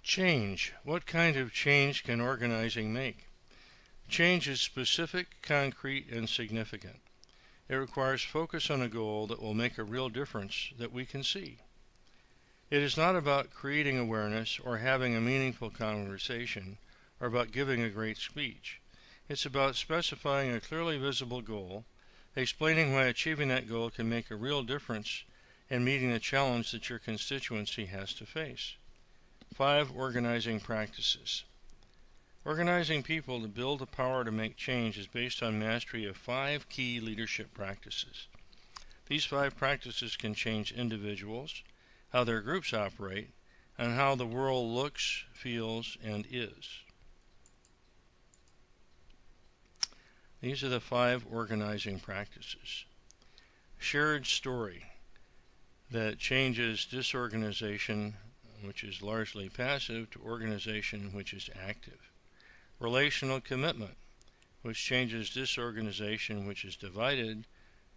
Change. What kind of change can organizing make? Change is specific, concrete, and significant. It requires focus on a goal that will make a real difference that we can see. It is not about creating awareness or having a meaningful conversation or about giving a great speech. It's about specifying a clearly visible goal, explaining why achieving that goal can make a real difference in meeting the challenge that your constituency has to face. 5 organizing practices. Organizing people to build the power to make change is based on mastery of 5 key leadership practices. These 5 practices can change individuals, how their groups operate, and how the world looks, feels, and is. These are the 5 organizing practices. Shared story that changes disorganization, which is largely passive, to organization, which is active. Relational commitment, which changes disorganization, which is divided,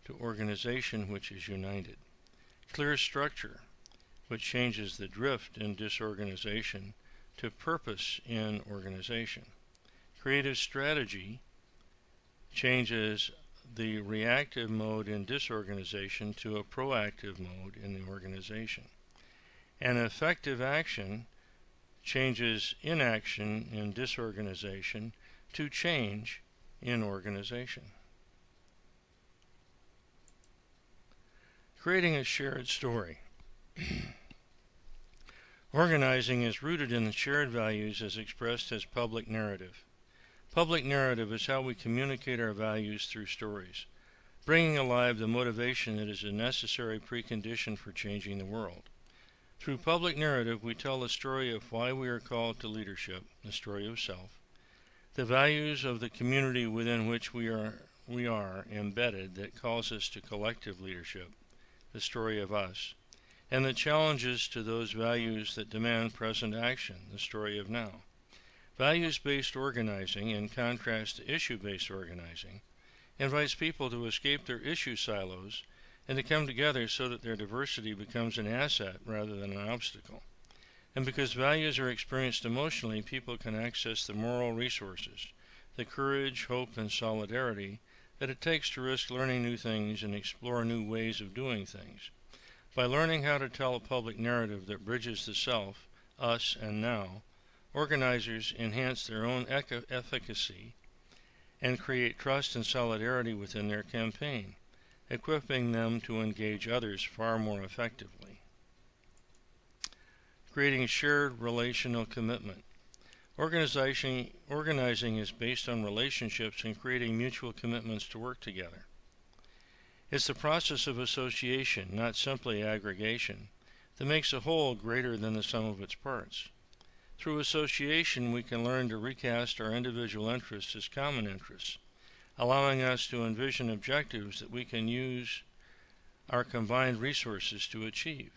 to organization, which is united. Clear structure, which changes the drift in disorganization to purpose in organization. Creative strategy changes the reactive mode in disorganization to a proactive mode in the organization. And effective action changes inaction in disorganization to change in organization. Creating a shared story. Organizing is rooted in the shared values as expressed as public narrative. Public narrative is how we communicate our values through stories, bringing alive the motivation that is a necessary precondition for changing the world. Through public narrative, we tell the story of why we are called to leadership, the story of self, the values of the community within which we are embedded that calls us to collective leadership, the story of us, and the challenges to those values that demand present action, the story of now. Values-based organizing, in contrast to issue-based organizing, invites people to escape their issue silos and to come together so that their diversity becomes an asset rather than an obstacle. And because values are experienced emotionally, people can access the moral resources, the courage, hope, and solidarity that it takes to risk learning new things and explore new ways of doing things. By learning how to tell a public narrative that bridges the self, us, and now, organizers enhance their own efficacy and create trust and solidarity within their campaign, equipping them to engage others far more effectively. Creating shared relational commitment. Organizing is based on relationships and creating mutual commitments to work together. It's the process of association, not simply aggregation, that makes a whole greater than the sum of its parts. Through association, we can learn to recast our individual interests as common interests, allowing us to envision objectives that we can use our combined resources to achieve.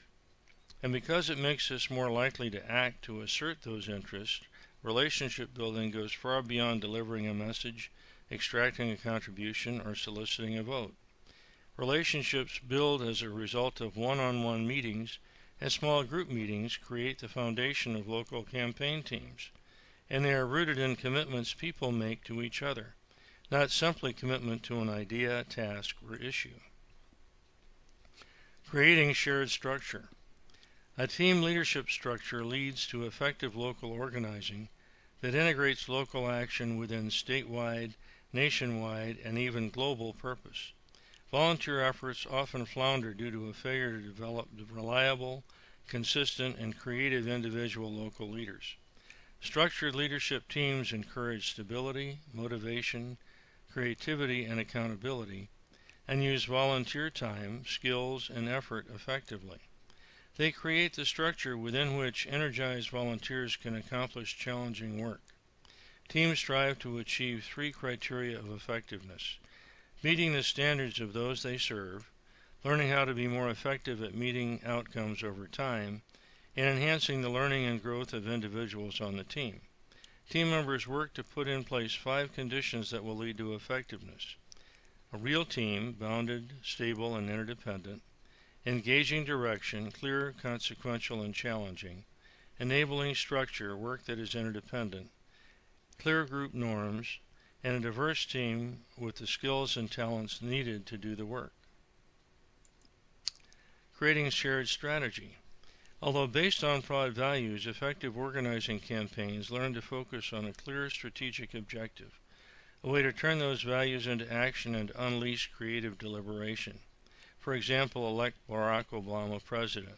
And because it makes us more likely to act to assert those interests, relationship building goes far beyond delivering a message, extracting a contribution, or soliciting a vote. Relationships build as a result of one-on-one meetings, and small group meetings create the foundation of local campaign teams, and they are rooted in commitments people make to each other, not simply commitment to an idea, task, or issue. Creating shared structure. A team leadership structure leads to effective local organizing that integrates local action within statewide, nationwide, and even global purpose. Volunteer efforts often flounder due to a failure to develop reliable, consistent, and creative individual local leaders. Structured leadership teams encourage stability, motivation, creativity, and accountability, and use volunteer time, skills, and effort effectively. They create the structure within which energized volunteers can accomplish challenging work. Teams strive to achieve 3 criteria of effectiveness: meeting the standards of those they serve, learning how to be more effective at meeting outcomes over time, and enhancing the learning and growth of individuals on the team. Team members work to put in place 5 conditions that will lead to effectiveness: a real team, bounded, stable, and interdependent; engaging direction, clear, consequential, and challenging; enabling structure, work that is interdependent, clear group norms, and a diverse team with the skills and talents needed to do the work. Creating shared strategy. Although based on broad values, effective organizing campaigns learn to focus on a clear strategic objective, a way to turn those values into action and unleash creative deliberation. For example, elect Barack Obama president,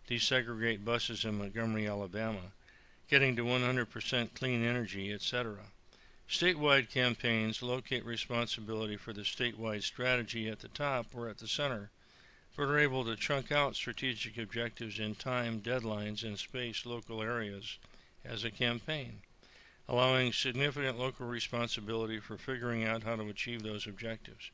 desegregate buses in Montgomery, Alabama, getting to 100% clean energy, etc. Statewide campaigns locate responsibility for the statewide strategy at the top or at the center, but are able to chunk out strategic objectives in time, deadlines, and space local areas as a campaign, allowing significant local responsibility for figuring out how to achieve those objectives.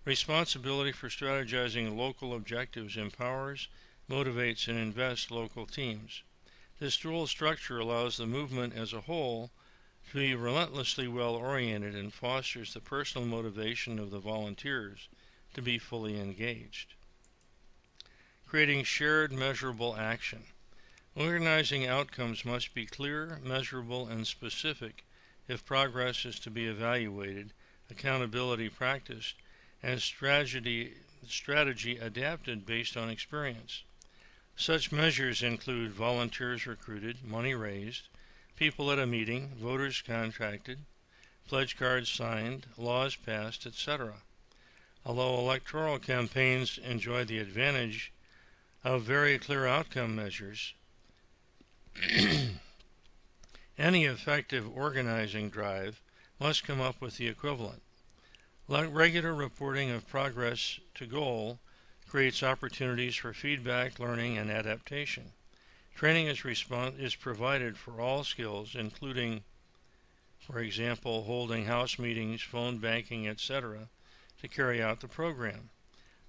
Responsibility for strategizing local objectives empowers, motivates, and invests local teams. This dual structure allows the movement as a whole to be relentlessly well-oriented and fosters the personal motivation of the volunteers to be fully engaged. Creating shared measurable action. Organizing outcomes must be clear, measurable, and specific if progress is to be evaluated, accountability practiced, and strategy adapted based on experience. Such measures include volunteers recruited, money raised, people at a meeting, voters contacted, pledge cards signed, laws passed, etc. Although electoral campaigns enjoy the advantage of very clear outcome measures, any effective organizing drive must come up with the equivalent. Regular reporting of progress to goal creates opportunities for feedback, learning, and adaptation. Training is provided for all skills, including, for example, holding house meetings, phone banking, etc., to carry out the program.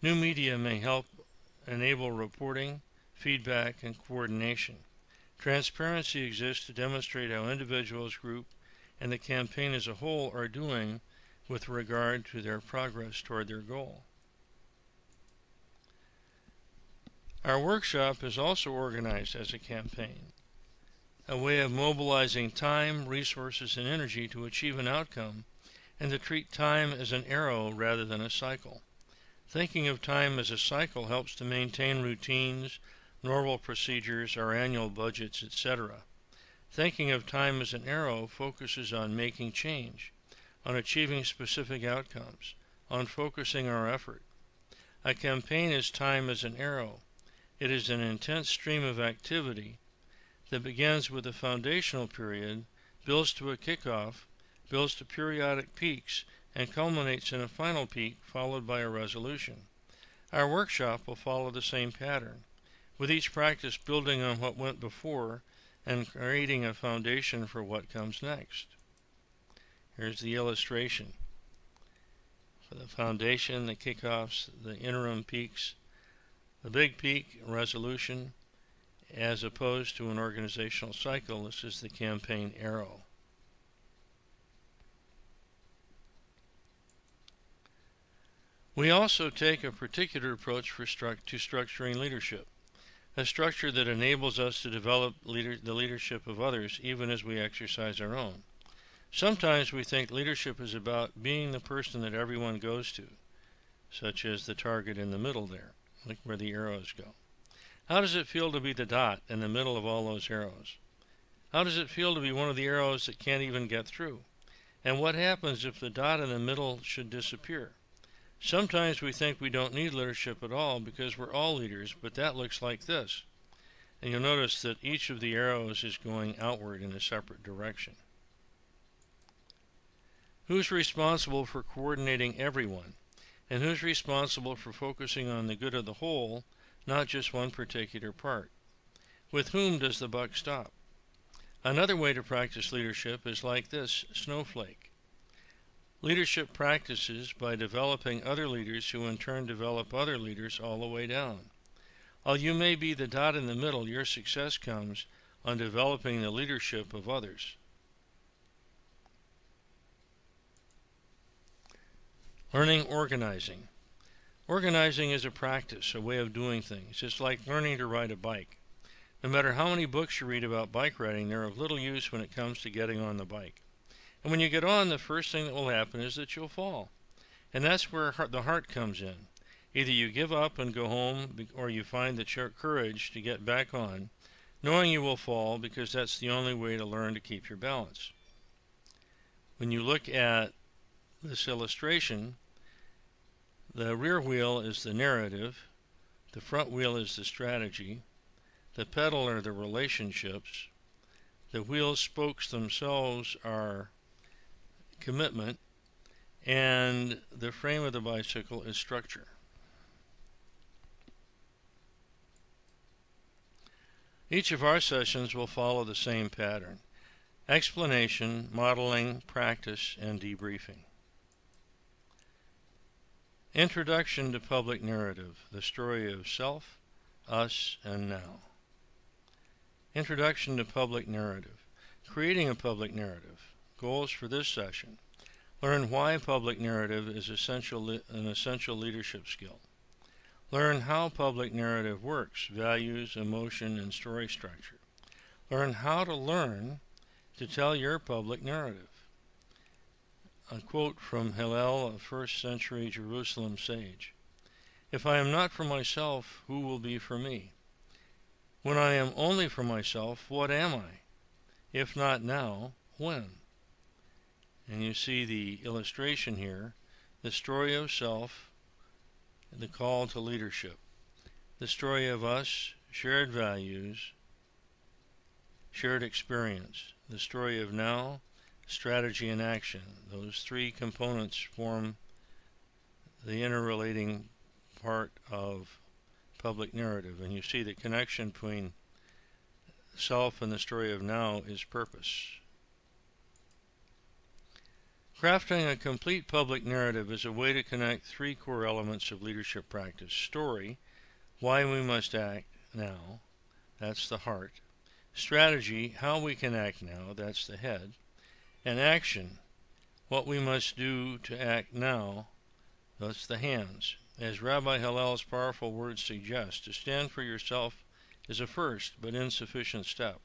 New media may help enable reporting, feedback, and coordination. Transparency exists to demonstrate how individuals, group, and the campaign as a whole are doing with regard to their progress toward their goal. Our workshop is also organized as a campaign, a way of mobilizing time, resources, and energy to achieve an outcome, and to treat time as an arrow rather than a cycle. Thinking of time as a cycle helps to maintain routines, normal procedures, our annual budgets, etc. Thinking of time as an arrow focuses on making change, on achieving specific outcomes, on focusing our effort. A campaign is time as an arrow. It is an intense stream of activity that begins with a foundational period, builds to a kickoff, builds to periodic peaks, and culminates in a final peak followed by a resolution. Our workshop will follow the same pattern, with each practice building on what went before and creating a foundation for what comes next. Here's the illustration. For the foundation, the kickoffs, the interim peaks, the big peak, resolution, as opposed to an organizational cycle, this is the campaign arrow. We also take a particular approach to structuring leadership, a structure that enables us to develop the leadership of others even as we exercise our own. Sometimes we think leadership is about being the person that everyone goes to, such as the target in the middle there, like where the arrows go. How does it feel to be the dot in the middle of all those arrows? How does it feel to be one of the arrows that can't even get through? And what happens if the dot in the middle should disappear? Sometimes we think we don't need leadership at all because we're all leaders, but that looks like this. And you'll notice that each of the arrows is going outward in a separate direction. Who's responsible for coordinating everyone? And who's responsible for focusing on the good of the whole, not just one particular part? With whom does the buck stop? Another way to practice leadership is like this snowflake. Leadership practices by developing other leaders who in turn develop other leaders all the way down. While you may be the dot in the middle, your success comes on developing the leadership of others. Learning organizing. Organizing is a practice, a way of doing things. It's like learning to ride a bike. No matter how many books you read about bike riding, they're of little use when it comes to getting on the bike. And when you get on, the first thing that will happen is that you'll fall. And that's where the heart comes in. Either you give up and go home, or you find the courage to get back on, knowing you will fall, because that's the only way to learn to keep your balance. When you look at this illustration, the rear wheel is the narrative, the front wheel is the strategy, the pedal are the relationships, the wheel spokes themselves are commitment, and the frame of the bicycle is structure. Each of our sessions will follow the same pattern: explanation, modeling, practice, and debriefing. Introduction to public narrative, the story of self, us, and now. Introduction to public narrative. Creating a public narrative. Goals for this session. Learn why public narrative is an essential leadership skill. Learn how public narrative works, values, emotion, and story structure. Learn how to learn to tell your public narrative. A quote from Hillel, a first century Jerusalem sage. If I am not for myself, who will be for me? When I am only for myself, what am I? If not now, when? And you see the illustration here, the story of self, the call to leadership. The story of us, shared values, shared experience. The story of now, strategy and action. Those three components form the interrelating part of public narrative. And you see the connection between self and the story of now is purpose. Crafting a complete public narrative is a way to connect three core elements of leadership practice: story, why we must act now, that's the heart; strategy, how we can act now, that's the head; and action, what we must do to act now, that's the hands. As Rabbi Hillel's powerful words suggest, to stand for yourself is a first but insufficient step.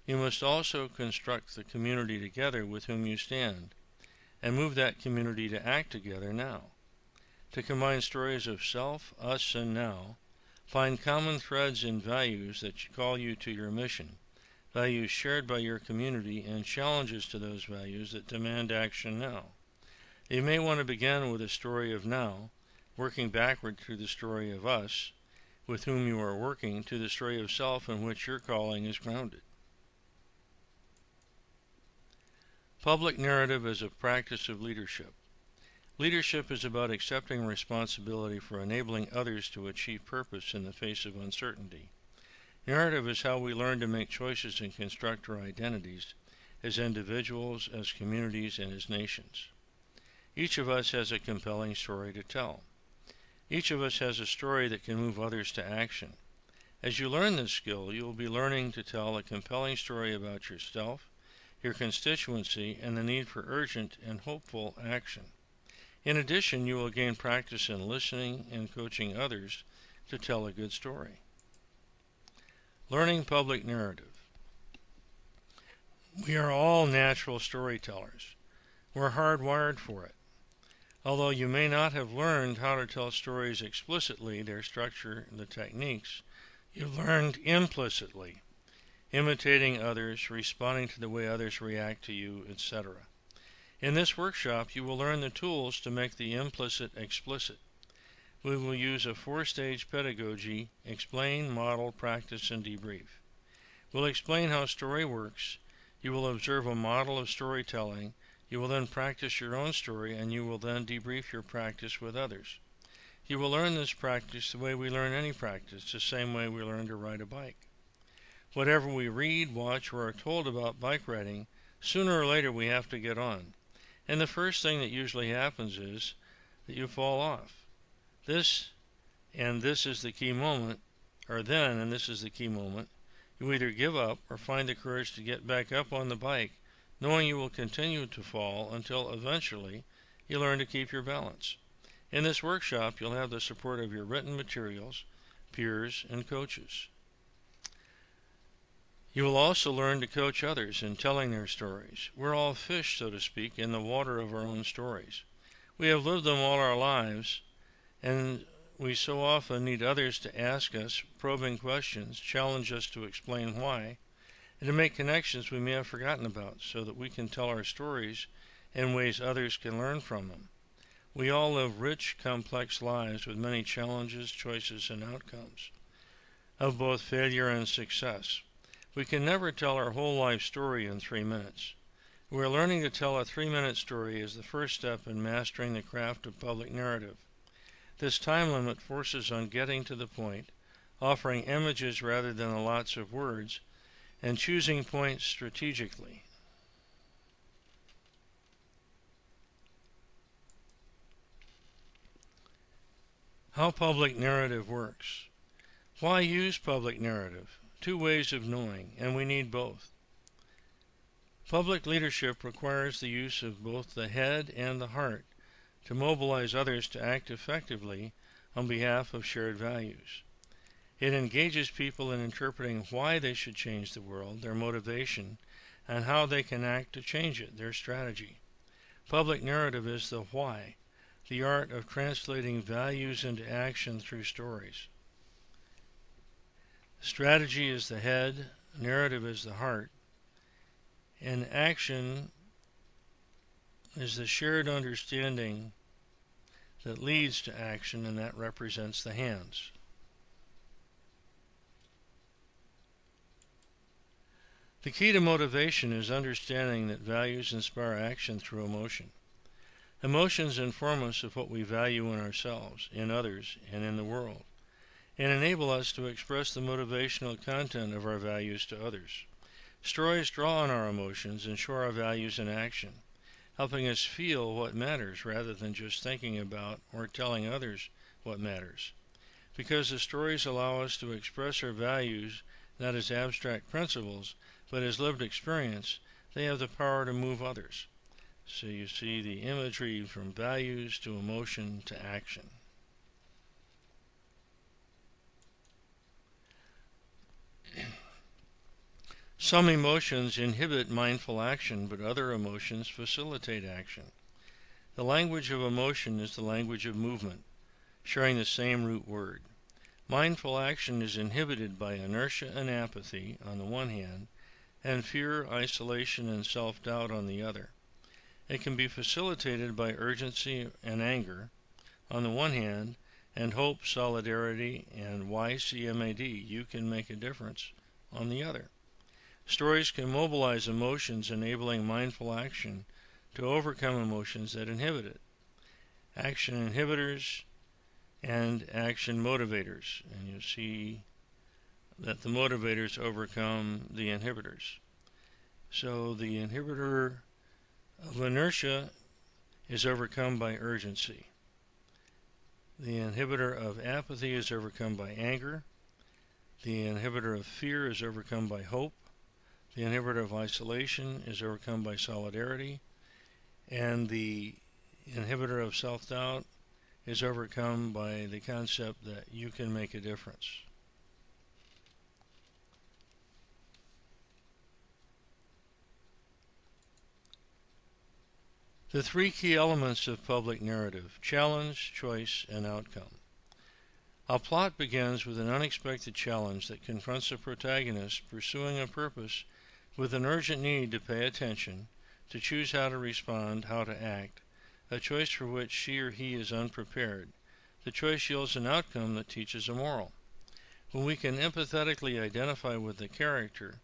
You must also construct the community together with whom you stand, and move that community to act together now. To combine stories of self, us, and now, find common threads in values that call you to your mission, values shared by your community, and challenges to those values that demand action now. You may want to begin with a story of now, working backward through the story of us, with whom you are working, to the story of self in which your calling is grounded. Public narrative is a practice of leadership. Leadership is about accepting responsibility for enabling others to achieve purpose in the face of uncertainty. Narrative is how we learn to make choices and construct our identities as individuals, as communities, and as nations. Each of us has a compelling story to tell. Each of us has a story that can move others to action. As you learn this skill, you will be learning to tell a compelling story about yourself, your constituency, and the need for urgent and hopeful action. In addition, you will gain practice in listening and coaching others to tell a good story. Learning public narrative. We are all natural storytellers. We're hardwired for it. Although you may not have learned how to tell stories explicitly, their structure, the techniques, you've learned implicitly, imitating others, responding to the way others react to you, etc. In this workshop, you will learn the tools to make the implicit explicit. We will use a 4-stage pedagogy: explain, model, practice, and debrief. We'll explain how story works. You will observe a model of storytelling. You will then practice your own story, and you will then debrief your practice with others. You will learn this practice the way we learn any practice, the same way we learn to ride a bike. Whatever we read, watch, or are told about bike riding, sooner or later we have to get on. And the first thing that usually happens is that you fall off. This is the key moment, and this is the key moment, you either give up or find the courage to get back up on the bike, knowing you will continue to fall until eventually you learn to keep your balance. In this workshop, you'll have the support of your written materials, peers, and coaches. You will also learn to coach others in telling their stories. We're all fish, so to speak, in the water of our own stories. We have lived them all our lives, and we so often need others to ask us probing questions, challenge us to explain why, and to make connections we may have forgotten about so that we can tell our stories in ways others can learn from them. We all live rich, complex lives with many challenges, choices, and outcomes of both failure and success. We can never tell our whole life story in 3 minutes. We're learning to tell a 3-minute story is the first step in mastering the craft of public narrative. This time limit forces on getting to the point, offering images rather than lots of words, and choosing points strategically. How public narrative works. Why use public narrative? 2 ways of knowing, and we need both. Public leadership requires the use of both the head and the heart to mobilize others to act effectively on behalf of shared values. It engages people in interpreting why they should change the world, their motivation, and how they can act to change it, their strategy. Public narrative is the why, the art of translating values into action through stories. Strategy is the head, narrative is the heart, and action is the shared understanding that leads to action, and that represents the hands. The key to motivation is understanding that values inspire action through emotion. Emotions inform us of what we value in ourselves, in others, and in the world, and enable us to express the motivational content of our values to others. Stories draw on our emotions and show our values in action, helping us feel what matters rather than just thinking about or telling others what matters. Because the stories allow us to express our values not as abstract principles, but as lived experience, they have the power to move others. So you see the imagery from values to emotion to action. Some emotions inhibit mindful action, but other emotions facilitate action. The language of emotion is the language of movement, sharing the same root word. Mindful action is inhibited by inertia and apathy on the one hand, and fear, isolation, and self-doubt on the other. It can be facilitated by urgency and anger on the one hand, and hope, solidarity, and YCMAD, you can make a difference, on the other. Stories can mobilize emotions, enabling mindful action to overcome emotions that inhibit it. Action inhibitors and action motivators. And you see that the motivators overcome the inhibitors. So the inhibitor of inertia is overcome by urgency. The inhibitor of apathy is overcome by anger. The inhibitor of fear is overcome by hope. The inhibitor of isolation is overcome by solidarity. And the inhibitor of self-doubt is overcome by the concept that you can make a difference. The 3 key elements of public narrative: challenge, choice, and outcome. A plot begins with an unexpected challenge that confronts a protagonist pursuing a purpose with an urgent need to pay attention, to choose how to respond, how to act, a choice for which she or he is unprepared. The choice yields an outcome that teaches a moral. When we can empathetically identify with the character,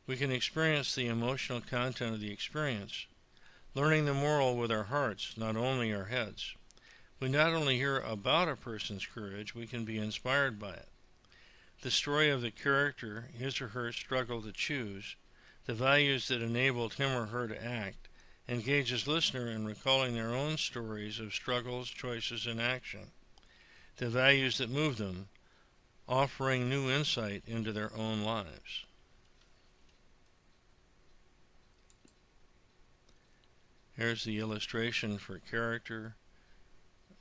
we can experience the emotional content of the experience, learning the moral with our hearts, not only our heads. We not only hear about a person's courage, we can be inspired by it. The story of the character, his or her struggle to choose, the values that enabled him or her to act, engages listener in recalling their own stories of struggles, choices, and action, the values that move them, offering new insight into their own lives. Here's the illustration for character,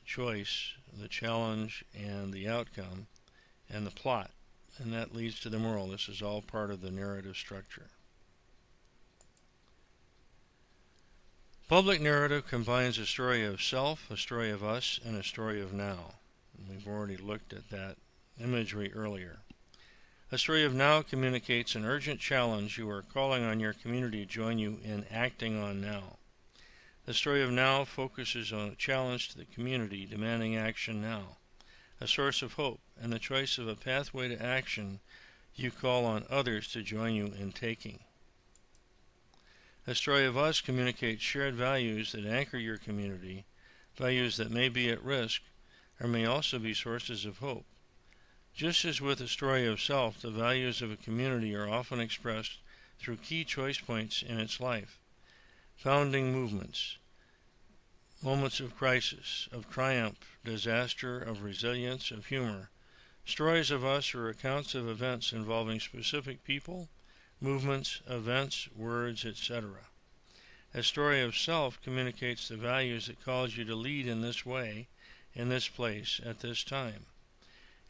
choice, the challenge, and the outcome, and the plot. and that leads to the moral. This is all part of the narrative structure. Public narrative combines a story of self, a story of us, and a story of now. And we've already looked at that imagery earlier. A story of now communicates an urgent challenge you are calling on your community to join you in acting on now. The story of now focuses on a challenge to the community demanding action now, a source of hope, and the choice of a pathway to action you call on others to join you in taking. A story of us communicates shared values that anchor your community, values that may be at risk or may also be sources of hope. Just as with a story of self, the values of a community are often expressed through key choice points in its life, founding movements, moments of crisis, of triumph, disaster, of resilience, of humor. Stories of us are accounts of events involving specific people, movements, events, words, etc. A story of self communicates the values that cause you to lead in this way, in this place, at this time.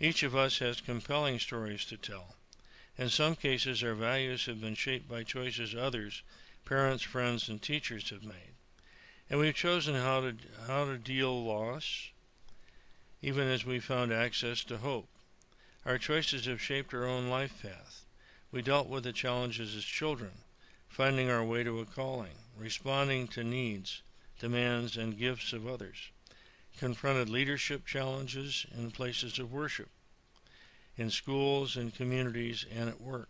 Each of us has compelling stories to tell. In some cases, our values have been shaped by choices others, parents, friends, and teachers have made. And we've chosen how to deal loss, even as we found access to hope. Our choices have shaped our own life path. We dealt with the challenges as children, finding our way to a calling, responding to needs, demands, and gifts of others, confronted leadership challenges in places of worship, in schools and communities and at work.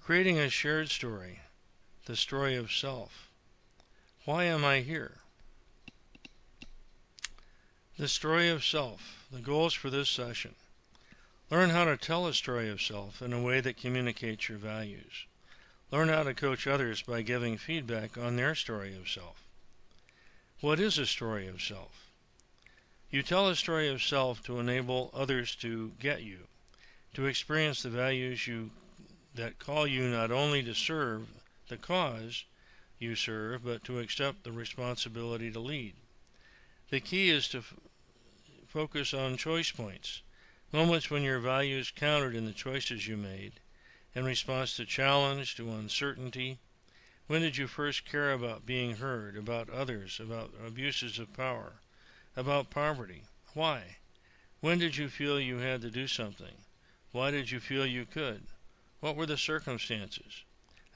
Creating a shared story, the story of self. Why am I here? The story of self. The goals for this session. Learn how to tell a story of self in a way that communicates your values. Learn how to coach others by giving feedback on their story of self. What is a story of self? You tell a story of self to enable others to get you, to experience the values that call you not only to serve the cause you serve, but to accept the responsibility to lead. The key is to focus on choice points, moments when your values counted in the choices you made, in response to challenge, to uncertainty. When did you first care about being heard, about others, about abuses of power, about poverty? Why? When did you feel you had to do something? Why did you feel you could? What were the circumstances?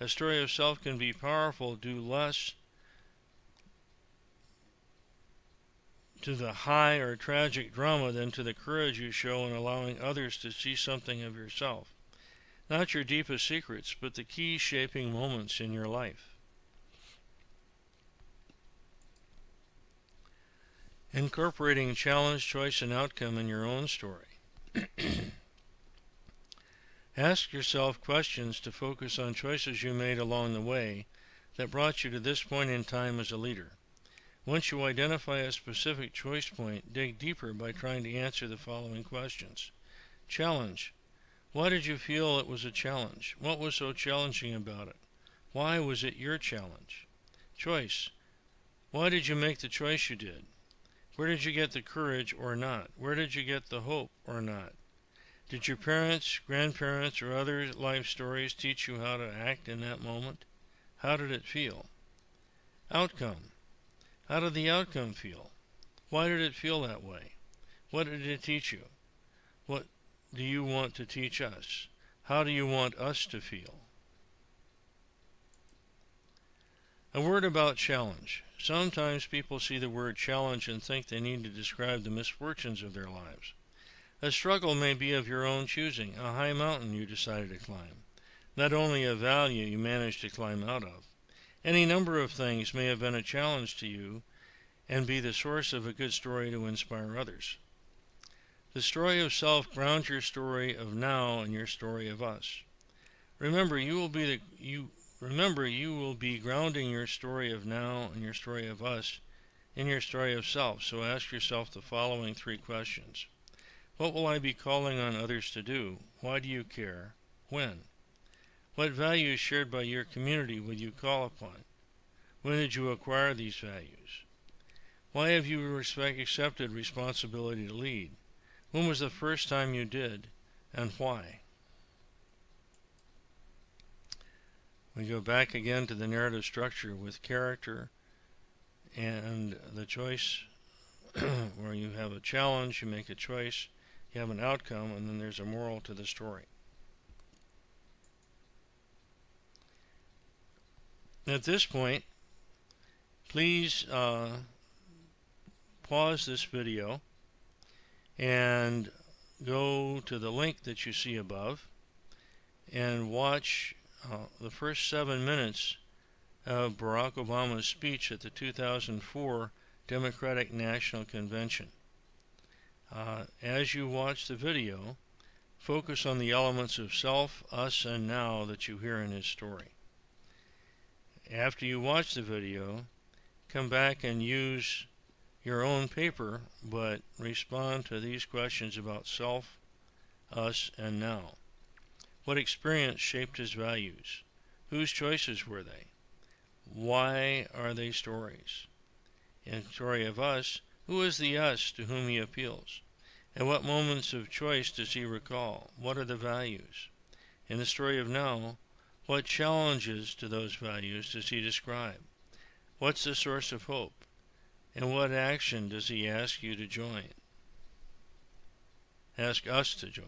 A story of self can be powerful due less to the high or tragic drama than to the courage you show in allowing others to see something of yourself. Not your deepest secrets, but the key shaping moments in your life. Incorporating challenge, choice, and outcome in your own story. Ask yourself questions to focus on choices you made along the way that brought you to this point in time as a leader. Once you identify a specific choice point, dig deeper by trying to answer the following questions. Challenge. Why did you feel it was a challenge? What was so challenging about it? Why was it your challenge? Choice. Why did you make the choice you did? Where did you get the courage or not? Where did you get the hope or not? Did your parents, grandparents, or other life stories teach you how to act in that moment? How did it feel? Outcome. How did the outcome feel? Why did it feel that way? What did it teach you? What do you want to teach us? How do you want us to feel? A word about challenge. Sometimes people see the word challenge and think they need to describe the misfortunes of their lives. A struggle may be of your own choosing, a high mountain you decided to climb, not only a valley you managed to climb out of. Any number of things may have been a challenge to you and be the source of a good story to inspire others. The story of self grounds your story of now and your story of us. Remember, you will be grounding your story of now and your story of us in your story of self. So ask yourself the following 3 questions. What will I be calling on others to do? Why do you care? When? What values shared by your community will you call upon? When did you acquire these values? Why have you accepted responsibility to lead? When was the first time you did, and why? We go back again to the narrative structure with character and the choice where you have a challenge, you make a choice, you have an outcome, and then there's a moral to the story. At this point, please pause this video and go to the link that you see above and watch the first 7 minutes of Barack Obama's speech at the 2004 Democratic National Convention. As you watch the video, focus on the elements of self, us, and now that you hear in his story. After you watch the video, come back and use your own paper, but respond to these questions about self, us, and now. What experience shaped his values? Whose choices were they? Why are they stories? In the story of us, who is the us to whom he appeals? And what moments of choice does he recall? What are the values? In the story of now, what challenges to those values does he describe? What's the source of hope? And what action does he ask you to join? Ask us to join.